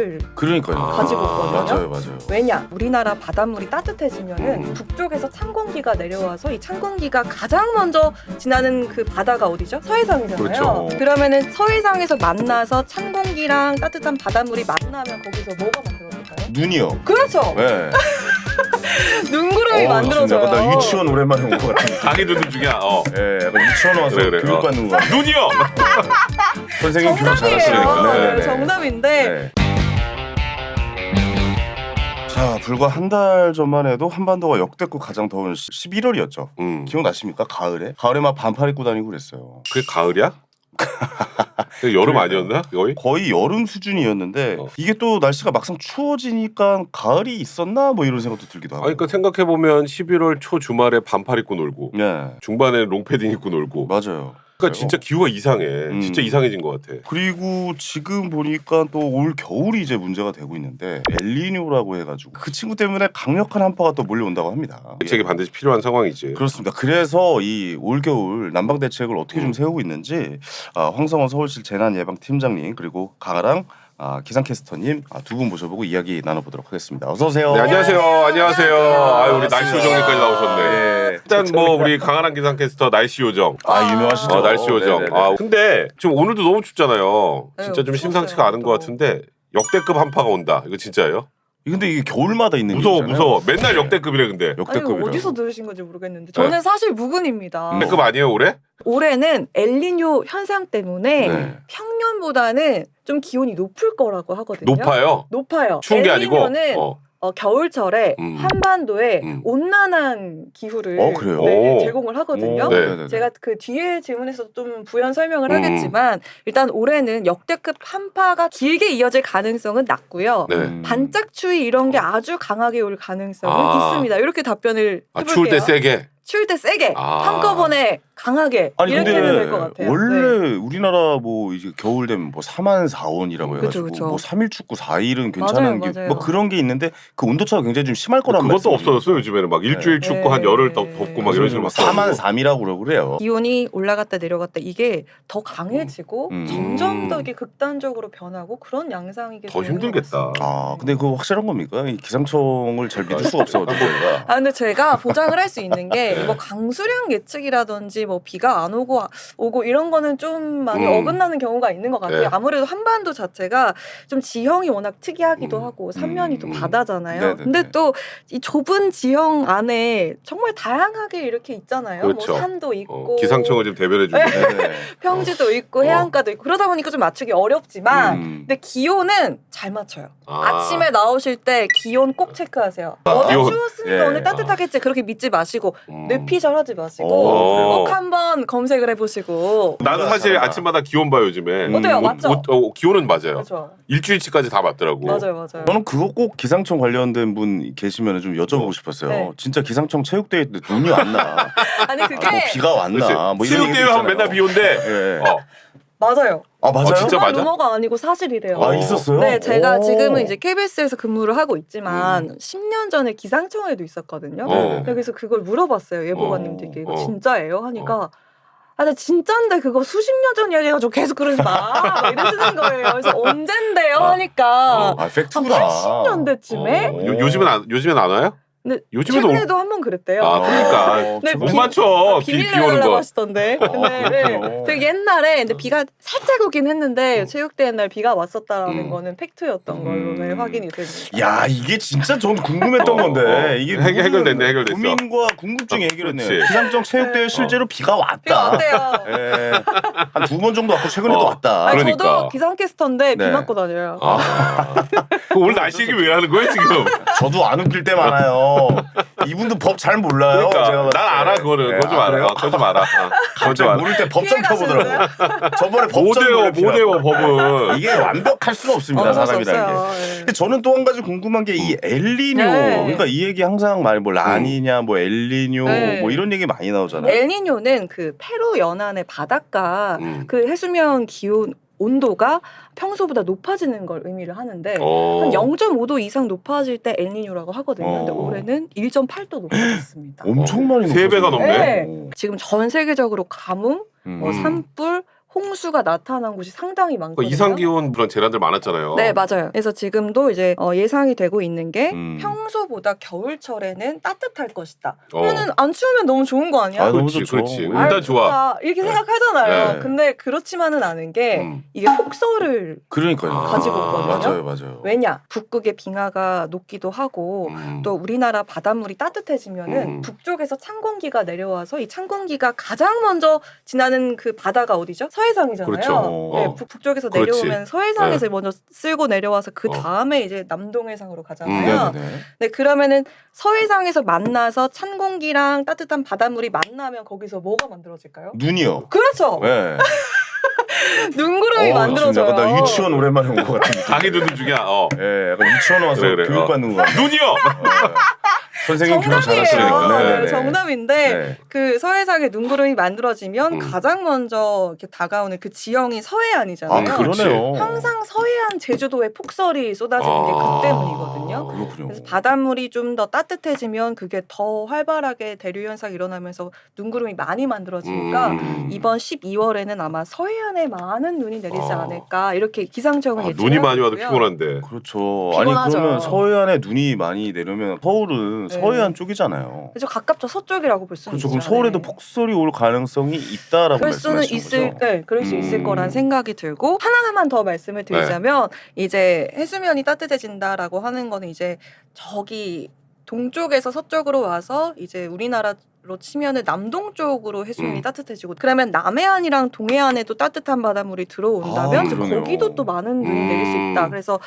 팁을 그러니까요. 가지고 있거든요. 맞아요. 왜냐? 우리나라 바닷물이 따뜻해지면은 북쪽에서 찬 공기가 내려와서 이 찬 공기가 가장 먼저 지나는 그 바다가 어디죠? 서해상이잖아요. 그렇죠. 그러면은 서해상에서 만나서 찬 공기랑 따뜻한 바닷물이 만나면 거기서 뭐가 만들어질까요? 눈이요. 그렇죠. 네. 눈구름이 만들어져요. 약간 나 유치원 오랜만에 온 것 같은. 강의 듣는 중이야. 예, 약간 유치원 와서 그래. 교육받는 거 같아요. 눈이요. 선생님 교육 잘하시니까. 정답이에요. 네. 정답인데 네. 자, 불과 한 달 전만 해도 한반도가 역대급 가장 더운 11월이었죠. 기억나십니까? 가을에 막 반팔 입고 다니고 그랬어요. 그게 가을이야? 그게 여름 아니었나? 거의 여름 수준이었는데 이게 또 날씨가 막상 추워지니까 가을이 있었나 뭐 이런 생각도 들기도 하고. 그러니까 생각해 보면 11월 초 주말에 반팔 입고 놀고, 네, 중반에 롱패딩 입고 놀고. 맞아요. 그러니까 진짜 기후가 이상해. 진짜 이상해진 것 같아. 그리고 지금 보니까 또 올 겨울이 이제 문제가 되고 있는데 엘니뇨라고 해가지고 그 친구 때문에 강력한 한파가 또 몰려온다고 합니다. 대책이 반드시 필요한 상황이지. 그렇습니다. 그래서 이 올 겨울 난방 대책을 어떻게 좀 세우고 있는지 황성원 서울시 재난예방팀장님 그리고 강아랑 기상캐스터님 두 분 모셔보고 이야기 나눠보도록 하겠습니다. 어서 오세요. 네, 안녕하세요. 아유, 우리 날씨 요정님까지 나오셨네. 네. 일단 뭐 우리 강한한 기상캐스터 날씨 요정. 유명하시죠. 날씨 요정. 네네네. 근데 지금 오늘도 너무 춥잖아요. 네, 진짜 좀 심상치가 추웠어요, 않은 것 같은데 역대급 한파가 온다. 이거 진짜예요? 근데 이게 겨울마다 있는 무서워. 일이잖아요. 맨날 역대급이래 근데. 아니 역대급이라. 어디서 들으신 건지 모르겠는데 저는 사실 무근입니다. 역대급 아니에요 올해? 올해는 엘니뇨 현상 때문에 네. 평년보다는 좀 기온이 높을 거라고 하거든요. 높아요. 추운 게 아니고. 엘니뇨는 겨울철에 한반도에 음. 온난한 기후를 그래요? 제공을 하거든요. 네. 제가 그 뒤에 질문에서 좀 부연 설명을 하겠지만 일단 올해는 역대급 한파가 길게 이어질 가능성은 낮고요. 네. 반짝 추위 이런 게 아주 강하게 올 가능성은 있습니다. 이렇게 답변을 해볼게요. 추울 때 세게. 추울 때 세게 한꺼번에 강하게 아니 이렇게 근데 하면 될 것 같아요. 원래 우리나라 뭐 이제 겨울 되면 뭐 4만 4원이라고 해가지고 그쵸. 뭐 3일 춥고 4일은 괜찮은 게 맞아요. 뭐 그런 게 있는데 그 온도차가 굉장히 좀 심할 거란 그것도 말씀이에요. 없어졌어요 요즘에는 막 일주일 춥고 한 열흘 덥고 막 이런 식으로 막 4만 3이라고 그러고 그래요. 기온이 올라갔다 내려갔다 이게 더 강해지고 음. 점점 더 이게 극단적으로 변하고 그런 양상이게 더 되는 것 힘들겠다. 같습니다. 근데 그거 확실한 겁니까? 이 기상청을 잘 믿을 수가 없어가지고 저희가. 근데 제가 보장을 할 수 있는 게 뭐 강수량 예측이라든지 뭐 비가 안 오고 이런 거는 좀 많이 어긋나는 경우가 있는 것 같아요. 네. 아무래도 한반도 자체가 좀 지형이 워낙 특이하기도 하고 삼면이 또 바다잖아요. 네네네. 근데 또 이 좁은 지형 안에 정말 다양하게 이렇게 있잖아요. 그렇죠. 뭐 산도 있고 기상청을 지금 대변해 주고. 네네. 평지도 있고 해안가도 있고 그러다 보니까 좀 맞추기 어렵지만 근데 기온은 잘 맞춰요. 아침에 나오실 때 기온 꼭 체크하세요. 어제 기온. 추웠으니까 예. 오늘 따뜻하겠지 그렇게 믿지 마시고 뇌피셜하지 마시고 어. 꼭 한번 검색을 해보시고. 나도 사실 아침마다 기온 봐요 요즘에. 어때요? 맞죠? 기온은 맞아요. 그렇죠. 일주일치까지 다 맞더라고. 맞아요. 저는 그거 꼭 기상청 관련된 분 계시면 좀 여쭤보고 싶었어요. 네. 진짜 기상청 체육대회 때 눈이 왔나? 아니 그게 뭐 비가 왔나? 뭐 이런 체육대회 하면 맨날 비 온대. 예. 맞아요. 맞아요? 진짜 정말 맞아? 루머가 아니고 사실이래요. 있었어요? 네, 제가 오. 지금은 이제 KBS에서 근무를 하고 있지만 10년 전에 기상청에도 있었거든요. 그래서 그걸 물어봤어요. 예보관님들께 이거 진짜예요? 하니까 근데 진짠데 그거 수십 년 전이야 해가지고 계속 그러지 마 이러시는 거예요. 그래서 언젠데요? 하니까 한 팩트구나. 80년대쯤에 요즘엔 안 와요? 근데 요즘에도 최근에도 한 번 그랬대요. 그러니까 네, 못 맞춰 비 비밀을 오는 하려고 거. 하시던데. 근데 되게 옛날에 근데 비가 살짝 오긴 했는데 체육대 옛날 비가 왔었다라는 거는 팩트였던 걸로 확인이 됩니다. 야 이게 진짜 저는 궁금했던 건데 이게 해결됐네. 국민과 궁금증이 해결했네요. 그렇지. 기상청 체육대회 실제로 비가 왔다. 비가 왔대요. 예. 한 2번 정도 왔고 최근에도 왔다. 아니, 그러니까. 저도 기상캐스터인데 비 네. 맞고 다녀요. 오늘 날씨 얘기 왜 하는 거예요 지금? 저도 안 웃길 때 많아요. 이분도 법 잘 몰라요. 그러니까 제가 난 알아 그거는. 그거 좀 알아. 그거 좀 알아. 그거 좀 알아. 모를 때 법 좀 피해 펴보더라고. 저번에 못 법전 외워 못 외워 법은. 이게 완벽할 수가 없습니다. 어쩔 수 사람이라는 게. 없어요. 근데 저는 또 한 가지 궁금한 게 이 엘니뇨. 네. 그러니까 이 얘기 항상 뭐 라니냐 뭐 엘니뇨 네. 뭐 이런 얘기 많이 나오잖아요. 엘니뇨는 그 페루 연안의 바닷가 그 해수면 기온 온도가 평소보다 높아지는 걸 의미를 하는데 한 0.5도 이상 높아질 때 엘니뇨라고 하거든요. 근데 올해는 1.8도 높아졌습니다. 엄청 많이 세 배가 높아졌네. 넘네. 네. 지금 전 세계적으로 가뭄, 산불, 홍수가 나타난 곳이 상당히 그 많거든요. 이상 기온 그런 재난들 많았잖아요. 네, 맞아요. 그래서 지금도 이제 예상이 되고 있는 게 평소보다 겨울철에는 따뜻할 것이다. 그러면은 안 추우면 너무 좋은 거 아니야? 아, 너무 그렇지, 좋죠. 그렇지. 음. 일단 좋아. 좋다. 이렇게 생각하잖아요. 네. 근데 그렇지만은 않은 게 이게 폭설을 그러니까요. 가지고 있거든요. 맞아요. 왜냐? 북극의 빙하가 녹기도 하고 또 우리나라 바닷물이 따뜻해지면은 북쪽에서 찬 공기가 내려와서 이 찬 공기가 가장 먼저 지나는 그 바다가 어디죠? 서해상이잖아요. 그렇죠. 네, 북쪽에서 그렇지. 내려오면 서해상에서 먼저 쓸고 내려와서 그 다음에 이제 남동해상으로 가잖아요. 네, 그러면은 서해상에서 만나서 찬 공기랑 따뜻한 바닷물이 만나면 거기서 뭐가 만들어질까요? 눈이요. 그렇죠. 네. 눈구름이 만들어져요. 지금 약간 나 유치원 오랜만에 온 것 같은 느낌. 강의 듣는 중이야. 예, 약간 유치원 와서 그래. 교육받는 거. 눈이요. 선생님 교육 정답이에요. 잘하시니까. 네네네. 정답인데 네. 그 서해상에 눈구름이 만들어지면 가장 먼저 이렇게 다가오는 그 지형이 서해안이잖아요. 아, 그러네요. 항상 서해안 제주도에 폭설이 쏟아지는 게 그 때문이거든요. 그렇군요. 그래서 바닷물이 좀 더 따뜻해지면 그게 더 활발하게 대류 현상이 일어나면서 눈구름이 많이 만들어지니까 이번 12월에는 아마 서해안에 많은 눈이 내리지 않을까 이렇게 기상청은 예측을 눈이 많이 와도 하고 있고요. 피곤한데. 그렇죠. 피곤하죠. 아니 그러면 서해안에 눈이 많이 내려면 서울은 네. 서해안 쪽이잖아요. 그래서 가깝죠. 서쪽이라고 볼 수는 그렇죠. 그럼 있잖아요. 서울에도 폭설이 올 가능성이 있다라고 그럴 수는 말씀하시는 있을, 거죠? 네, 그럴 수 있을 거란 생각이 들고 하나만 더 말씀을 드리자면 이제 해수면이 따뜻해진다라고 하는 거는 이제 저기 동쪽에서 서쪽으로 와서 이제 우리나라로 치면은 남동쪽으로 해수면이 따뜻해지고 그러면 남해안이랑 동해안에도 따뜻한 바닷물이 들어온다면 이제 그러네요. 거기도 또 많은 눈이 내릴 수 있다. 그래서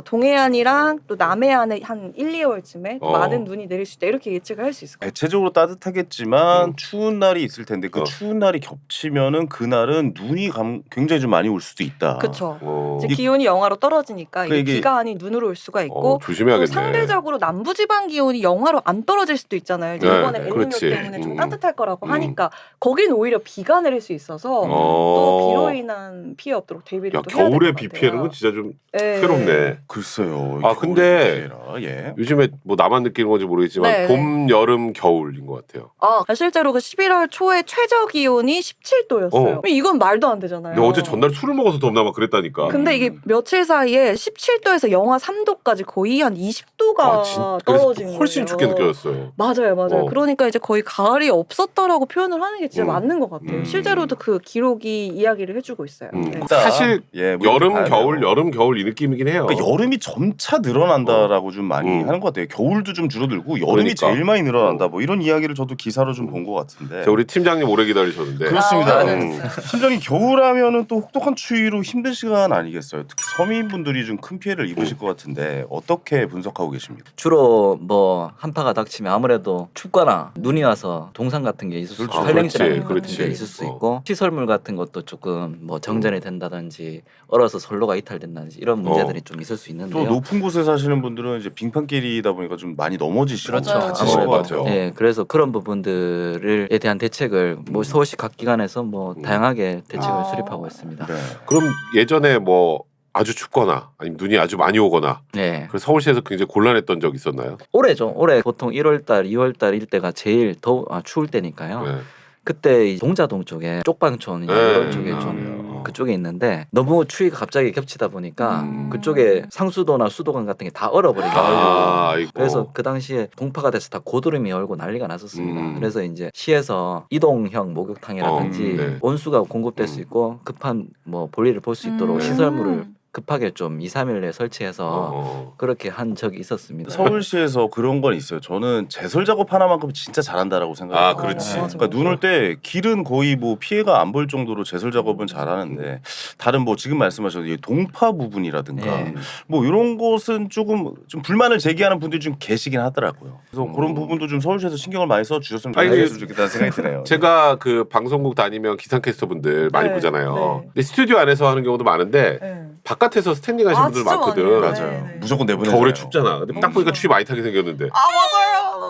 동해안이랑 또 남해안에 한 1, 2월쯤에 많은 눈이 내릴 수 있다. 이렇게 예측을 할 수 있을 것 같아요. 대체적으로 따뜻하겠지만 추운 날이 있을 텐데 그 추운 날이 겹치면은 그날은 눈이 굉장히 좀 많이 올 수도 있다. 그렇죠. 이제 이- 기온이 영하로 떨어지니까 이게 이게- 비가 아닌 눈으로 올 수가 있고 또 조심해야겠네. 상대적으로 남부지방 기온이 영하로 안 떨어질 수도 있잖아요. 이제 네, 이번에 엘니뇨 그렇지. 때문에 좀 따뜻할 거라고 하니까 거긴 오히려 비가 내릴 수 있어서 또 어. 비로 인한 피해 없도록 대비를 야, 또 해야 겨울에 될것 비 같아요. 피해는 건 진짜 좀 네. 괴롭네. 글쎄요. 아, 근데 겨울이라, 예. 요즘에 뭐 나만 느끼는 건지 모르겠지만 네. 봄, 여름, 겨울인 것 같아요. 실제로 그 11월 초에 최저 기온이 17도였어요. 이건 말도 안 되잖아요. 근데 어제 전날 술을 먹어서 덥나 막 그랬다니까. 근데 이게 며칠 사이에 17도에서 영하 3도까지 거의 한 20도가 그래서 떨어진 거예요. 훨씬 춥게 느껴졌어요. 맞아요. 그러니까 이제 거의 가을이 없었다라고 표현을 하는 게 진짜 맞는 것 같아요. 실제로도 그 기록이 이야기를 해주고 있어요. 네. 사실 예, 여름, 봐야 겨울, 돼요. 여름, 겨울 이 느낌이긴 해요. 그러니까 여름이 점차 늘어난다라고 좀 많이 하는 것 같아요. 겨울도 좀 줄어들고 여름이 그러니까. 제일 많이 늘어난다. 뭐 이런 이야기를 저도 기사로 좀 본 것 같은데. 자, 우리 팀장님 오래 기다리셨는데. 그렇습니다. 아, 네. 팀장님 겨울하면은 또 혹독한 추위로 힘든 시간 아니겠어요? 특히 서민분들이 좀 큰 피해를 입으실 것 같은데 어떻게 분석하고 계십니까? 주로 뭐 한파가 닥치면 아무래도 춥거나 눈이 와서 동상 같은 게 있을 수 있고 그렇지, 활랭질하는 같은 그렇지. 게 있을 수 있고 시설물 같은 것도 조금 뭐 정전이 된다든지 얼어서 선로가 이탈된다든지 이런 문제들이 좀 있을 수 또 있는데요. 높은 곳에 사시는 분들은 이제 빙판길이다 보니까 좀 많이 넘어지시고 그렇죠. 다치실 것 맞아요. 같아요. 예, 그래서 그런 부분들에 대한 대책을 뭐 서울시 각 기관에서 뭐 다양하게 대책을 수립하고 있습니다. 네. 그럼 예전에 뭐 아주 춥거나 아니면 눈이 아주 많이 오거나 네. 그래서 서울시에서 굉장히 곤란했던 적 있었나요? 올해죠. 올해 보통 1월달, 2월달일 때가 제일 추울 때니까요. 네. 그때 이 동자동 쪽에 쪽방촌 이런 쪽에 아, 좀 그쪽에 있는데 너무 추위가 갑자기 겹치다 보니까 그쪽에 상수도나 수도관 같은 게 다 얼어버리게 아이고. 그래서 그 당시에 동파가 돼서 다 고드름이 얼고 난리가 났었습니다. 그래서 이제 시에서 이동형 목욕탕이라든지 네. 온수가 공급될 수 있고 급한 뭐 볼일을 볼 수 있도록 시설물을 급하게 좀 2, 3일 내에 설치해서 그렇게 한 적이 있었습니다. 서울시에서 그런 건 있어요. 저는 제설 작업 하나만큼 진짜 잘한다라고 생각해요. 아, 그렇지. 그러니까 눈 올 때 길은 거의 뭐 피해가 안 볼 정도로 제설 작업은 잘하는데 다른 뭐 지금 말씀하셨던 이 동파 부분이라든가 네. 뭐 이런 곳은 조금 좀 불만을 제기하는 분들이 좀 계시긴 하더라고요. 그래서 그런 부분도 좀 서울시에서 신경을 많이 써 주셨으면 아니, 좋겠다는 생각이 드네요. 제가 그 방송국 다니면 기상캐스터 분들 많이 네, 보잖아요. 네. 근데 스튜디오 안에서 하는 경우도 많은데 네. 바깥에서 스탠딩 하시는 분들 진짜 많거든. 많아요. 맞아요. 네. 무조건 내보내. 겨울에 춥잖아. 근데 딱 보니까 추위 많이 타게 생겼는데. 맞아요.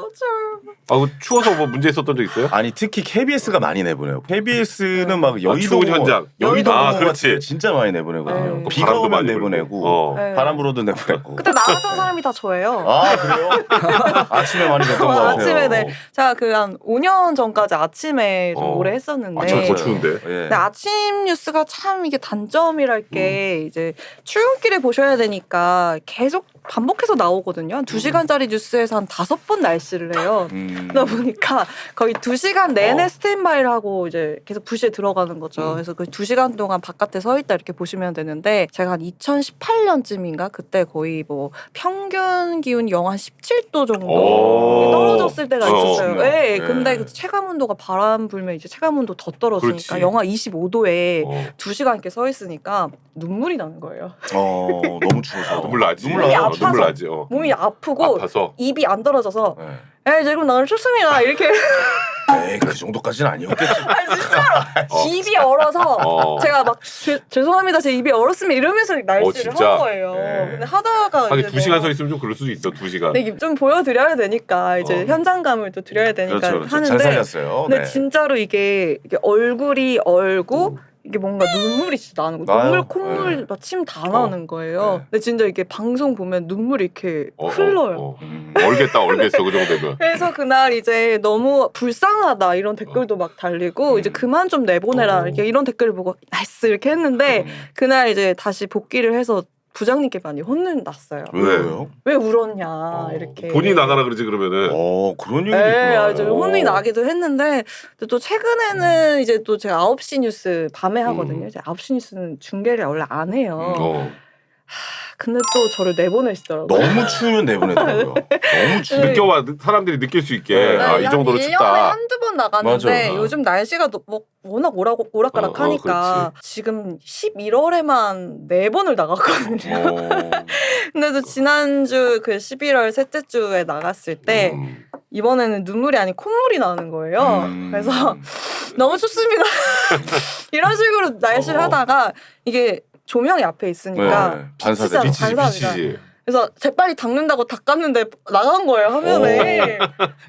아, 추워서 뭐 문제 있었던 적 있어요? 아니 특히 KBS가 많이 내보내요. KBS는 막 여의도 추운 현장. 여의도 아, 같은 그렇지. 데 진짜 많이 내보내거든요. 네. 비가 바람도 오면 많이 내보내고 불고. 네. 바람 불어도 내보내고. 그때 나갔던 사람이 다 저예요. 아 그래요? 아침에 많이 뵀던 것 같아요. 아침에 네. 제가 그 한 5년 전까지 아침에 좀 오래 했었는데. 아침 더 추운데. 예. 근데 아침 뉴스가 참 이게 단점이랄 게 이제 출근길에 보셔야 되니까 계속 반복해서 나오거든요. 한 2시간짜리 뉴스에서 한 5번 날씨를 해요. 그러다 보니까 거의 2시간 내내 스탠바이를 하고 이제 계속 부시에 들어가는 거죠. 그래서 그 2시간 동안 바깥에 서 있다 이렇게 보시면 되는데 제가 한 2018년쯤인가 그때 거의 뭐 평균 기온이 영하 17도 정도 떨어졌을 때가 있었어요. 네, 근데 그 체감 온도가 바람 불면 이제 체감 온도 더 떨어지니까 그렇지. 영하 25도에 2시간 이렇게 서 있으니까 눈물이 나는 거예요. 너무 추워서. 눈물 나지. 눈물 몸이 나요. 아파서. 눈물 나지. 몸이 아프고 아파서. 입이 안 떨어져서 네. 에이 지금 나는 춥습니다 이렇게 에이 그 정도까지는 아니었겠지. 입이 얼어서 제가 막 죄송합니다 제 입이 얼었으면 이러면서 날씨를 진짜? 한 거예요. 네. 근데 하다가 하긴 이제 2시간 내가- 서 있으면 좀 그럴 수도 있어. 2시간. 근데 이게 좀 보여드려야 되니까 이제 어. 현장감을 또 드려야 되니까 그렇죠, 그렇죠. 하는데 잘 살렸어요. 근데 네. 진짜로 이게 얼굴이 얼고 이게 뭔가 눈물이 진짜 나는 거예요. 나요? 눈물, 콧물, 네. 막 침 다 나는 거예요. 네. 근데 진짜 이게 방송 보면 눈물이 이렇게 흘러요. 얼겠다 그 정도면. 그래서 그날 이제 너무 불쌍하다 이런 댓글도 막 달리고 이제 그만 좀 내보내라 이렇게 이런 댓글을 보고 나이스 이렇게 했는데 그날 이제 다시 복귀를 해서 부장님께 많이 혼났어요. 왜요? 왜 울었냐 이렇게. 본인이 나가라 그러지 그러면은. 그런 얘기도 네, 있구나. 좀 혼이 나기도 했는데 또 최근에는 이제 또 제가 9시 뉴스 밤에 하거든요. 이제 9시 뉴스는 중계를 원래 안 해요. 근데 또 저를 내보내시더라고요. 너무 추우면 내보내더라고요. 너무 추워. 느껴봐. 사람들이 느낄 수 있게. 네. 아, 이 정도로 1년에 춥다. 한두 번 나갔는데 맞아요. 요즘 날씨가 뭐 워낙 오락가락하니까 지금 11월에만 4번을 나갔거든요. 근데도 지난주 그 11월 셋째 주에 나갔을 때 이번에는 눈물이 아닌 콧물이 나는 거예요. 그래서 너무 춥습니다. 이런 식으로 날씨를 하다가 이게 조명이 앞에 있으니까 반사돼. 비치지. 그래서 재빨리 닦는다고 닦았는데 나간 거예요 화면에.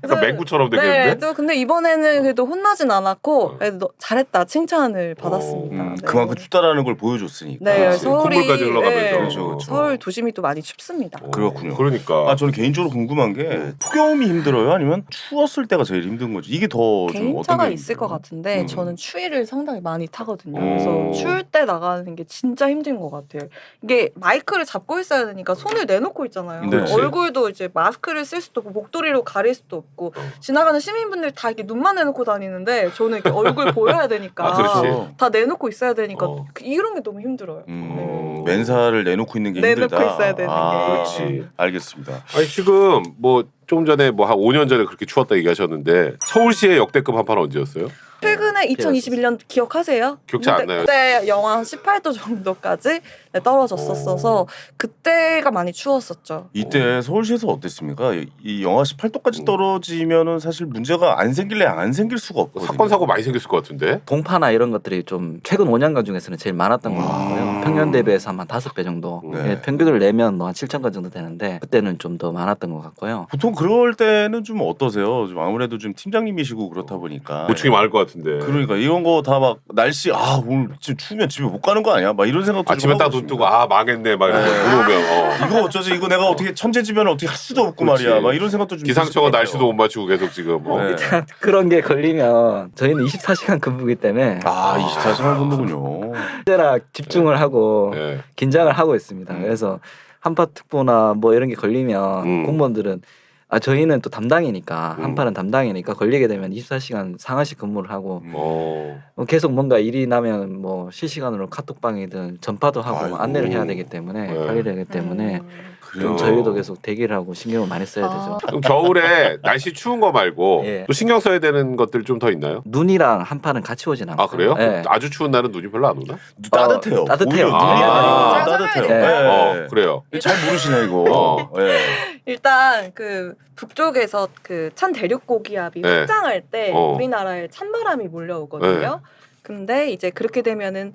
약간 맹구처럼 네, 되겠는데? 또 근데 이번에는 그래도 혼나진 않았고 그래도 잘했다 칭찬을 받았습니다. 네. 그만큼 춥다라는 걸 보여줬으니까. 네, 그렇지. 서울이 콧물까지 흘러가면서. 그렇죠, 그렇죠. 서울 도심이 또 많이 춥습니다. 그렇군요. 그러니까. 저는 개인적으로 궁금한 게 폭염이 힘들어요? 아니면 추웠을 때가 제일 힘든 거지? 이게 더 좀 어떤 개인차가 게 있을 것 힘들어요? 같은데 저는 추위를 상당히 많이 타거든요. 그래서 추울 때 나가는 게 진짜 힘든 것 같아요. 이게 마이크를 잡고 있어야 되니까 손을 내놓고 있잖아요. 네. 얼굴도 이제 마스크를 쓸 수도 없고 목도리로 가릴 수도 없고 지나가는 시민분들 다 이렇게 눈만 내놓고 다니는데 저는 이렇게 얼굴 보여야 되니까 그렇지. 다 내놓고 있어야 되니까 이런 게 너무 힘들어요. 맨살을 내놓고 있는 게 힘들다. 내놓고 있어야 되는 게. 그렇지. 알겠습니다. 아니 지금 뭐 조금 전에 뭐 한 5년 전에 그렇게 추웠다 얘기하셨는데 서울시의 역대급 한파는 언제였어요? 최근에 2021년 기억하세요? 기억이 안 나요. 그때 영하 18도 정도까지 떨어졌었어서 그때가 많이 추웠었죠. 이때 서울시에서 어땠습니까? 이 영하 18도까지 떨어지면은 사실 문제가 안 생길래 안 생길 수가 없거든요. 사건 사고 많이 생겼을 것 같은데. 동파나 이런 것들이 좀 최근 5년간 중에서는 제일 많았던 것 같고요. 평년 대비해서 한 5배 정도. 네. 예, 평균을 내면 뭐 한 7천 건 정도 되는데 그때는 좀 더 많았던 것 같고요. 보통 그럴 때는 좀 어떠세요? 좀 아무래도 좀 팀장님이시고 그렇다 보니까 고충이 많을 것 같은데. 그러니까 이런 거 다 막 날씨 오늘 지금 추우면 집에 못 가는 거 아니야? 막 이런 생각도 아침에 좀 딱 하고 눈 뜨고 있습니다. 망했네 막 이러고 물어보면 이거 어쩌지? 이거 내가 어떻게 천재지변을 어떻게 할 수도 없고 그렇지. 말이야. 막 이런 생각도 좀 기상청은 있을 것 날씨도 못 맞추고 계속 지금 같아요. 네. 그런 게 걸리면 저희는 24시간 근무기 때문에 24시간 근무군요. 언제나 집중을 하고 네. 긴장을 하고 있습니다. 그래서 한파특보나 뭐 이런 게 걸리면 공무원들은 저희는 또 담당이니까 한파는 담당이니까 걸리게 되면 24시간 상하식 근무를 하고 계속 뭔가 일이 나면 뭐 실시간으로 카톡방이든 전파도 하고 아이고. 안내를 해야 되기 때문에 네. 관리를 하기 때문에 그래요. 좀 저희도 계속 대기를 하고 신경을 많이 써야 되죠. 그럼 겨울에 날씨 추운 거 말고 예. 또 신경 써야 되는 것들 좀 더 있나요? 눈이랑 한파는 같이 오진 않아요. 아 그래요? 네. 아주 추운 날은 눈이 별로 안 오나? 따뜻해요. 따뜻해요. 오히려 아. 눈이 많이 잘 따뜻해요. 설명해야 네. 그래요. 잘 모르시네 이거. 네. 일단 그 북쪽에서 그 찬 대륙 고기압이 네. 확장할 때 어. 우리나라에 찬바람이 몰려오거든요. 근데 이제 그렇게 되면은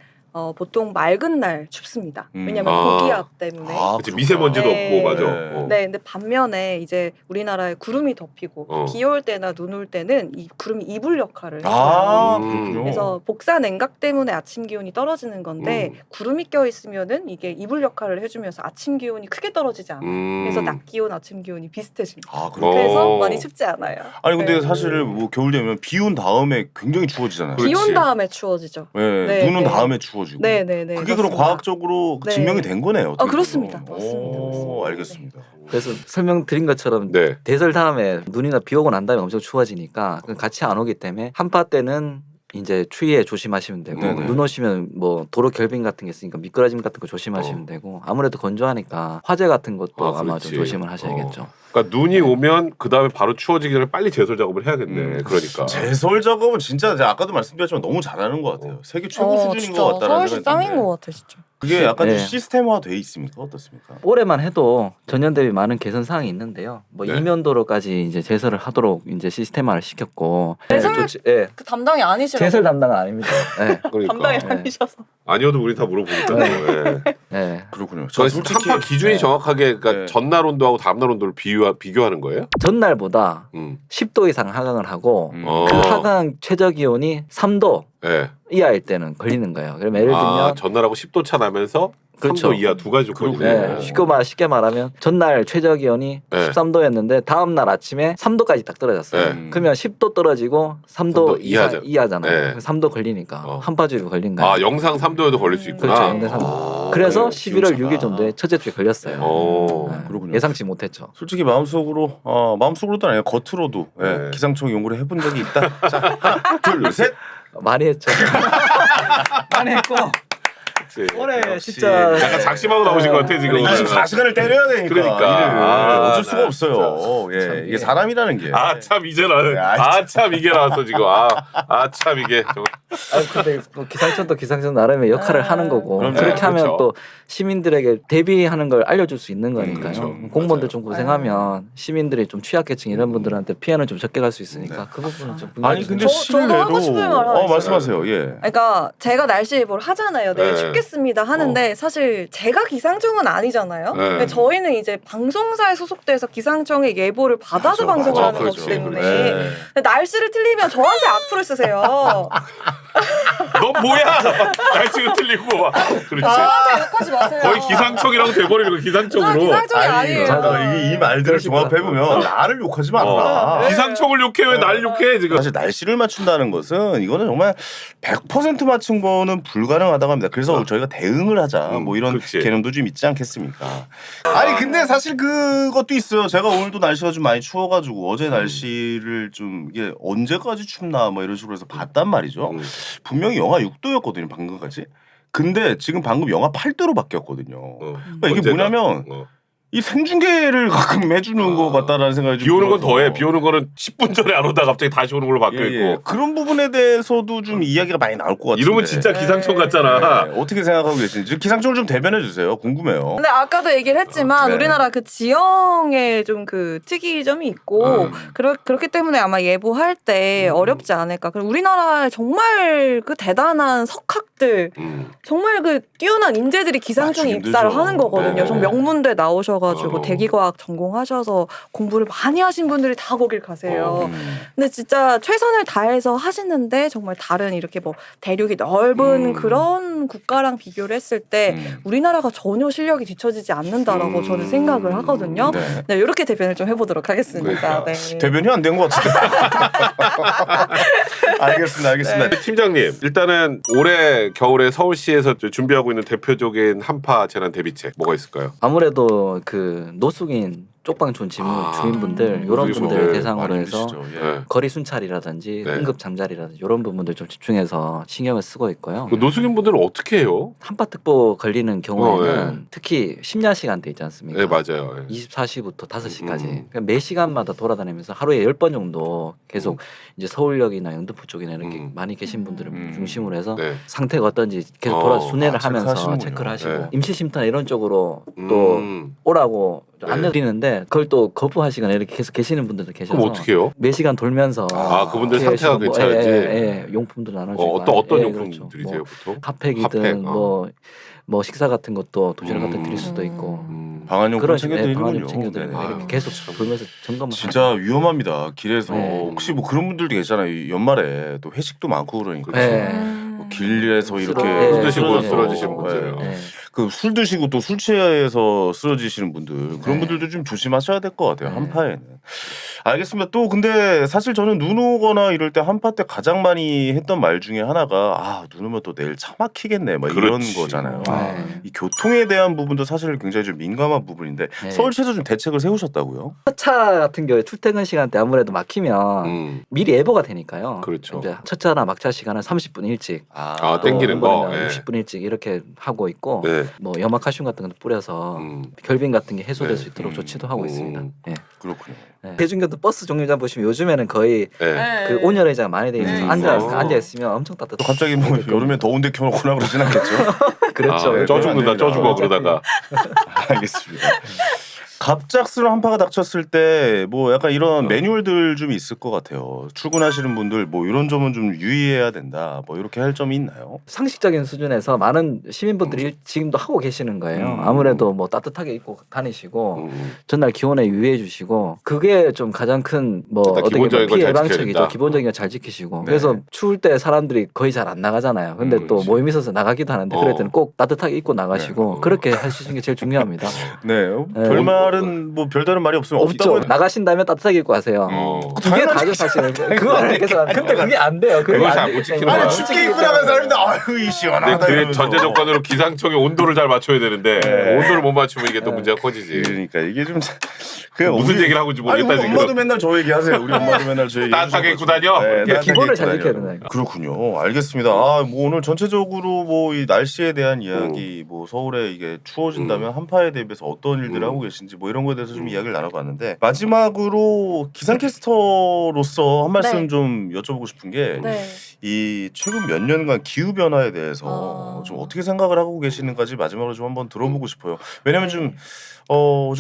보통 맑은 날 춥습니다. 왜냐면 아. 고기압 때문에. 그치, 미세먼지도 네. 없고 맞아. 네. 네, 근데 반면에 이제 우리나라에 구름이 덮이고 비 올 때나 눈 올 때는 이 구름이 이불 역할을 해요. 그렇군요. 그래서 복사 냉각 때문에 아침 기온이 떨어지는 건데 구름이 껴 있으면은 이게 이불 역할을 해주면서 아침 기온이 크게 떨어지지 않아요. 그래서 낮 기온, 아침 기온이 비슷해집니다. 그래서 많이 춥지 않아요. 아니 근데 네. 사실 뭐 겨울 되면 비 온 다음에 굉장히 추워지잖아요. 그렇지. 비 온 다음에 추워지죠. 네, 네, 눈 온 네. 다음에 추워지고. 네네네. 그게 그럼 과학적으로 네. 증명이 된 거네요. 어떻게 그렇습니다. 보면. 맞습니다. 오, 맞습니다. 알겠습니다. 그래서 설명드린 것처럼 네. 대설 다음에 눈이나 비 오고 난 다음에 엄청 추워지니까 같이 안 오기 때문에 한파 때는 이제 추위에 조심하시면 되고 네네. 눈 오시면 뭐 도로 결빙 같은 게 있으니까 미끄러짐 같은 거 조심하시면 되고 아무래도 건조하니까 화재 같은 것도 아마 좀 그렇지. 조심을 하셔야겠죠. 그러니까 눈이 오면 그 다음에 바로 추워지기 전에 빨리 제설 작업을 해야겠네. 그러니까. 제설 작업은 진짜 제가 아까도 말씀드렸지만 너무 잘하는 것 같아요. 세계 최고 수준인 진짜 것 같다는 서울시 생각이 짱인 드는데. 것 같아 진짜. 그게 약간 네. 좀 시스템화돼 있습니까? 어떻습니까? 올해만 해도 전년 대비 많은 개선 사항이 있는데요. 뭐 네. 이면도로까지 이제 제설을 하도록 이제 시스템화를 시켰고 제설? 예. 그 담당이 아니시라고. 제설 담당은 아닙니다. 예. 그러니까. 담당이 네. 아니셔서. 아니어도 우리 다 물어보니까요. 예. 예. 그렇군요. 저 한파 기준이 정확하게 그러니까 네. 전날 온도하고 다음날 온도를 비교하는 거예요? 전날보다 음. 10도 이상 하강을 하고 어. 그 하강 최저 기온이 3도 예. 이하일 때는 걸리는 거예요. 그럼 예를 들면 전날하고 10도 차 나면서 그렇죠. 3도 이하 두 가지 조건이네. 그렇군요. 쉽게 말하면 전날 최저 기온이 네. 13도였는데 다음 날 아침에 3도까지 딱 떨어졌어요. 네. 그러면 10도 떨어지고 3도 3도 이하죠. 이하잖아요. 네. 3도 걸리니까 어. 한파주의보 걸린 거예요. 영상 3도에도 걸릴 수 있구나. 그렇죠. 영상 3도. 그래서 그래. 11월 6일 정도에 첫째 주에 걸렸어요. 네. 그렇군요. 예상치 못했죠. 솔직히 마음속으로도 아니고 겉으로도 네. 기상청 연구를 해본 적이 있다. 자, 하나, 둘, 셋. 많이 했죠. 많이 했고 올해 역시. 진짜 약간 작심하고 나오신 것 같아 지금. 24시간을 때려야 되니까. 그러니까. 일을 어쩔 수가 나 없어요. 예, 이게 사람이라는 게. 참 이제 참 이게 나왔어 지금. 참 이게. 근데 뭐 기상청도 기상청 나름의 역할을 하는 거고 그럼요. 그렇게 하면 그렇죠. 또 시민들에게 대비하는 걸 알려줄 수 있는 거니까요. 그렇죠. 공무원들 맞아요. 좀 고생하면 시민들이 좀 취약계층 이런 분들한테 피해는 좀 적게 갈 수 있으니까 그 부분은 좀 아니 근데 저도 하고 싶은 말 하나 있어요. 말씀하세요. 예. 그러니까 제가 날씨 예보를 하잖아요. 내일 네. 춥겠습니다 하는데 사실 제가 기상청은 아니잖아요. 네. 근데 저희는 이제 방송사에 소속돼서 기상청의 예보를 받아서 맞아, 방송을 맞아. 하는 그렇죠. 거기 때문에 네. 근데 날씨를 틀리면 저한테 악플을 쓰세요. 너 뭐야? 날씨가 틀리고. 그렇지. 저한테 욕하지 마세요. 거의 기상청이라고 돼버리는 거 저 기상청으로. 기상청이 아니에요. 이 말들을 조합해 보면 나를 욕하지 마라. 기상청을 욕해 왜 날 욕해 지금? 사실 날씨를 맞춘다는 것은 이거는 정말 100% 맞춘 거는 불가능하다고 합니다. 그래서 저희가 대응을 하자 뭐 이런 그렇지. 개념도 좀 있지 않겠습니까? 아니 근데 사실 그것도 있어요. 제가 오늘도 날씨가 좀 많이 추워가지고 어제 날씨를 좀 이게 언제까지 춥나 뭐 이런 식으로 해서 봤단 말이죠. 분명히 영하 6도였거든요 방금까지. 근데 지금 방금 영하 8도로 바뀌었거든요. 그러니까 이게 언제가? 뭐냐면 이 생중계를 가끔 해주는 것 같다라는 생각이 좀 비 오는 건 들어서. 더해. 비 오는 거는 10분 전에 안 오다 갑자기 다시 오는 걸로 바뀌어 예, 예. 있고. 그런 부분에 대해서도 좀 이야기가 많이 나올 것 같은데. 이러면 진짜 기상청 같잖아. 네, 어떻게 생각하고 계신지 기상청을 좀 대변해 주세요. 궁금해요. 근데 아까도 얘기를 했지만 네. 우리나라 그 지형에 좀 그 특이점이 있고 그렇기 때문에 아마 예보할 때 어렵지 않을까. 그리고 우리나라에 정말 그 대단한 석학들 정말 그 뛰어난 인재들이 기상청에 맞추기 입사를 힘들죠. 하는 거거든요. 네. 좀 명문대 나오셔가지고 대기과학 전공하셔서 공부를 많이 하신 분들이 다 거길 가세요. 근데 진짜 최선을 다해서 하시는데 정말 다른 이렇게 뭐 대륙이 넓은 그런 국가랑 비교를 했을 때 우리나라가 전혀 실력이 뒤처지지 않는다라고 저는 생각을 하거든요. 네. 네, 이렇게 대변을 좀 해보도록 하겠습니다. 네. 대변이 안 된 것 같은데. 알겠습니다. 네. 팀장님, 일단은 올해 겨울에 서울시에서 준비하고 있는 대표적인 한파 재난 대비책 뭐가 있을까요? 아무래도 그 노숙인 쪽방촌 주민분들 이런 노숙인 분들 분들 대상으로 많이 해서 계시죠. 예. 네. 거리 순찰이라든지 네. 응급 잠자리라든지 이런 부분들 좀 집중해서 신경을 쓰고 있고요. 그 노숙인 분들은 어떻게 해요? 한파특보 걸리는 경우에는 네. 특히 심야 시간대 있지 않습니까? 네, 맞아요. 예. 24시부터 5시까지 그러니까 매 시간마다 돌아다니면서 하루에 10번 정도 계속 이제 서울역이나 영등포 쪽이나 이렇게 많이 계신 분들을 중심으로 해서 네. 상태가 어떤지 계속 돌아 순회를 하면서 체크하시는군요. 체크를 하시고 네. 임시쉼터나 이런 쪽으로 또 오라고 안내드리는데 그걸 또 거부하시거나 이렇게 계속 계시는 분들도 계셔서 그럼 어떻게 해요? 매 시간 돌면서 그분들 계속 상태가 괜찮은지 용품도 나눠주고 어떤 예, 용품들이세요 그렇죠. 보통? 핫팩이든 핫팩, 뭐 식사 같은 것도 도시락 같은 거 드릴 수도 있고 방한용품 그런 챙겨드리는군요. 방안을 챙겨드리고 네네. 이렇게 계속 돌면서 점검을 진짜 위험합니다. 길에서 네. 혹시 뭐 그런 분들도 계시잖아요. 연말에 또 회식도 많고 그러니까 네. 뭐 길에서 이렇게 네. 술 드시고 쓰러져서, 쓰러지시는 분들. 네. 네. 그 술 드시고 또 술 취해서 쓰러지시는 분들 그런 네. 분들도 좀 조심하셔야 될 것 같아요. 네. 한파에는. 알겠습니다. 또 근데 사실 저는 눈 오거나 이럴 때 한파 때 가장 많이 했던 말 중에 하나가 눈 오면 또 내일 차 막히겠네 뭐 이런 그렇지. 거잖아요. 네. 이 교통에 대한 부분도 사실 굉장히 좀 민감한 부분인데 네. 서울시에서 좀 대책을 세우셨다고요? 첫차 같은 경우에 출퇴근 시간 때 아무래도 막히면 미리 예보가 되니까요. 그렇죠. 이제 첫차나 막차 시간은 30분 일찍 땡기는 거. 네. 네. 60분 일찍 이렇게 하고 있고 네. 뭐 염화칼슘 같은 것도 뿌려서 결빙 같은 게 해소될 네. 수 있도록 조치도 하고 있습니다. 예. 그렇군요. 네. 대중교통 버스 정류장 보시면 요즘에는 거의 네. 그 온열 의자가 많이 돼 있어서 앉아 있으면 엄청 또 따뜻해. 갑자기 뭐 여름에 더운데 켜놓거나 그러진 않겠죠? 그렇죠. 네, 쪄 죽는다, 쪄 죽어 어차피. 그러다가. 알겠습니다. 갑작스러운 한파가 닥쳤을 때 뭐 약간 이런 매뉴얼들 좀 있을 것 같아요. 출근하시는 분들 뭐 이런 점은 좀 유의해야 된다. 뭐 이렇게 할 점이 있나요? 상식적인 수준에서 많은 시민분들이 지금도 하고 계시는 거예요. 아무래도 뭐 따뜻하게 입고 다니시고 전날 기온에 유의해 주시고 그게 좀 가장 큰 뭐 일단 어떻게 기본적인 보면 피해 걸 잘 지켜야 예방책이죠. 된다. 기본적인 거 잘 지키시고 네. 그래서 추울 때 사람들이 거의 잘 안 나가잖아요. 근데 또 그렇지. 모임 있어서 나가기도 하는데 그럴 때는 꼭 따뜻하게 입고 나가시고 네. 그렇게 하시는 게 제일 중요합니다. 네. 별말은 뭐 별다른 말이 없으면 없죠. 없다고. 나가신다면 따뜻하게 입고 가세요. 그게 다죠 사실은. 그거 아니겠어. 근데 그게 안 돼요. 그게 그걸 안 잘못 되기 지키는 때문에. 거야. 아니 춥게 입고 나간 사람인데 아유 이 시원하다. 근데 그 이러면서. 전제 조건으로 기상청의 온도를 잘 맞춰야 되는데 네. 온도를 못 맞추면 이게 또 문제가 커지지. 그러니까 이게 좀 그냥 무슨 우리- 얘기를 하고 있는지 아니 모르겠다 우리 지금. 엄마도 맨날 저 얘기하세요. 우리 엄마도 맨날 저 얘기. 따뜻하게 입고 다녀? 따뜻하게 기본을 잘 입고 지켜야 다녀요. 된다. 그렇군요. 알겠습니다. 뭐 오늘 전체적으로 뭐 이 날씨에 대한 이야기, 뭐 서울에 이게 추워진다면 한파에 대비해서 어떤 일들을 하고 계신지 뭐 이런 거에 대해서 좀 이야기를 나눠봤는데 마지막으로 기상캐스터로서 한 말씀 네. 좀 여쭤보고 싶은 게 네. 이 최근 몇 년간 기후 변화에 대해서 좀 어떻게 생각을 하고 계시는지 마지막으로 좀 한번 들어보고 싶어요. 왜냐면 좀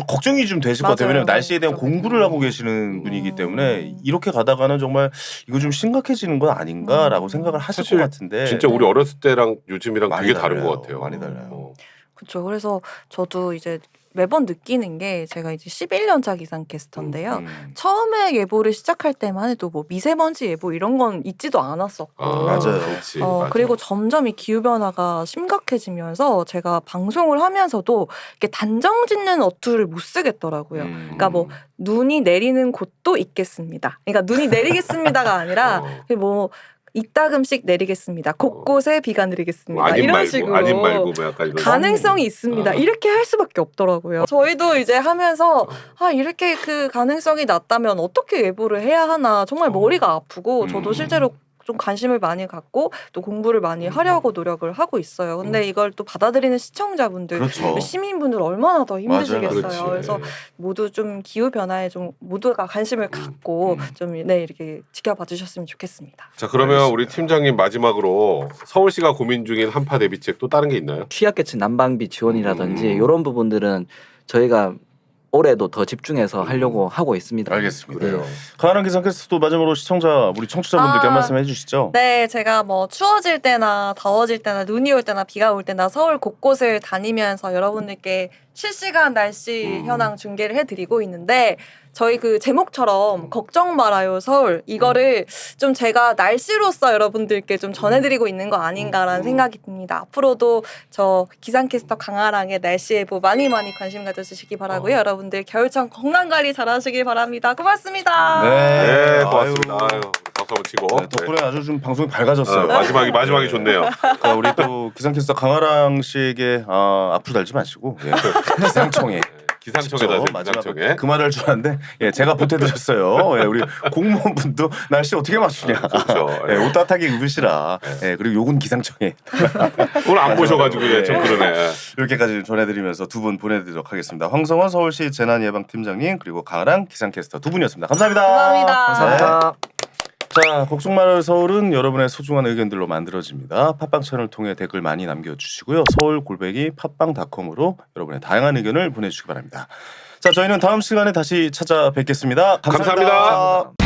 걱정이 좀 되실 것 같아요. 맞아요. 왜냐면 날씨에 대한 그렇죠. 공부를 하고 계시는 분이기 때문에 이렇게 가다가는 정말 이거 좀 심각해지는 건 아닌가라고 생각을 하실 사실 것 같은데 진짜 우리 어렸을 때랑 요즘이랑 많이 되게 다른 달라요. 것 같아요. 많이 달라요. 그렇죠. 그래서 저도 이제 매번 느끼는 게 제가 이제 11년차 기상캐스터인데요. 처음에 예보를 시작할 때만 해도 뭐 미세먼지 예보 이런 건 있지도 않았었고 맞아요. 그렇지. 맞아. 그리고 점점 이 기후 변화가 심각해지면서 제가 방송을 하면서도 이렇게 단정 짓는 어투를 못 쓰겠더라고요. 그러니까 뭐 눈이 내리는 곳도 있겠습니다. 그러니까 눈이 내리겠습니다가 아니라 뭐 이따금씩 내리겠습니다. 곳곳에 비가 내리겠습니다. 아님 이런 말고 식으로 아님 말고 뭐 약간 이런. 가능성이 있습니다. 이렇게 할 수밖에 없더라고요. 저희도 이제 하면서 이렇게 그 가능성이 낮다면 어떻게 예보를 해야 하나 정말 머리가 아프고 저도 실제로 좀 관심을 많이 갖고 또 공부를 많이 하려고 노력을 하고 있어요. 근데 이걸 또 받아들이는 시청자분들, 그렇죠. 시민분들 얼마나 더 힘드시겠어요. 그렇지. 그래서 모두 좀 기후 변화에 좀 모두가 관심을 갖고 좀 이렇게 지켜봐 주셨으면 좋겠습니다. 자 그러면 우리 팀장님 마지막으로 서울시가 고민 중인 한파 대비책 또 다른 게 있나요? 취약계층 난방비 지원이라든지 이런 부분들은 저희가 올해도 더 집중해서 하려고 하고 있습니다. 알겠습니다. 그래요. 가을한 기상캐스터도 마지막으로 시청자 우리 청취자분들께 한 말씀 해주시죠. 네, 제가 뭐 추워질 때나 더워질 때나 눈이 올 때나 비가 올 때나 서울 곳곳을 다니면서 여러분들께 실시간 날씨 현황 중계를 해드리고 있는데 저희 그 제목처럼 걱정 말아요 서울 이거를 좀 제가 날씨로서 여러분들께 좀 전해드리고 있는 거 아닌가라는 생각이 듭니다. 앞으로도 저 기상캐스터 강아랑의 날씨 예보 많이 관심 가져주시기 바라고요. 여러분들 겨울철 건강관리 잘하시길 바랍니다. 고맙습니다. 네, 고맙습니다. 아유. 아유, 박수 한번 치고. 네, 덕분에 아주 좀 방송이 밝아졌어요. 마지막이 좋네요. 자, 우리 또 기상캐스터 강아랑 씨에게 앞으로 달지 마시고 기상청에 기상청에다 직접 기상청에. 그 말을 할 줄 알았는데 제가 보태드렸어요. 우리 공무원분도 날씨 어떻게 맞추냐. 그렇죠. 옷 따뜻하게 입으시라. 그리고 요건 기상청에 오늘 안 보셔가지고 좀 그러네. 이렇게까지 전해드리면서 두 분 보내드리도록 하겠습니다. 황성원 서울시 재난예방팀장님 그리고 강아랑 기상캐스터 두 분이었습니다. 감사합니다. 감사합니다. 감사합니다. 자, 걱정 말아요 서울은 여러분의 소중한 의견들로 만들어집니다. 팟빵 채널을 통해 댓글 많이 남겨주시고요. 서울 @ 팟빵.com으로 여러분의 다양한 의견을 보내주시기 바랍니다. 자, 저희는 다음 시간에 다시 찾아뵙겠습니다. 감사합니다. 감사합니다.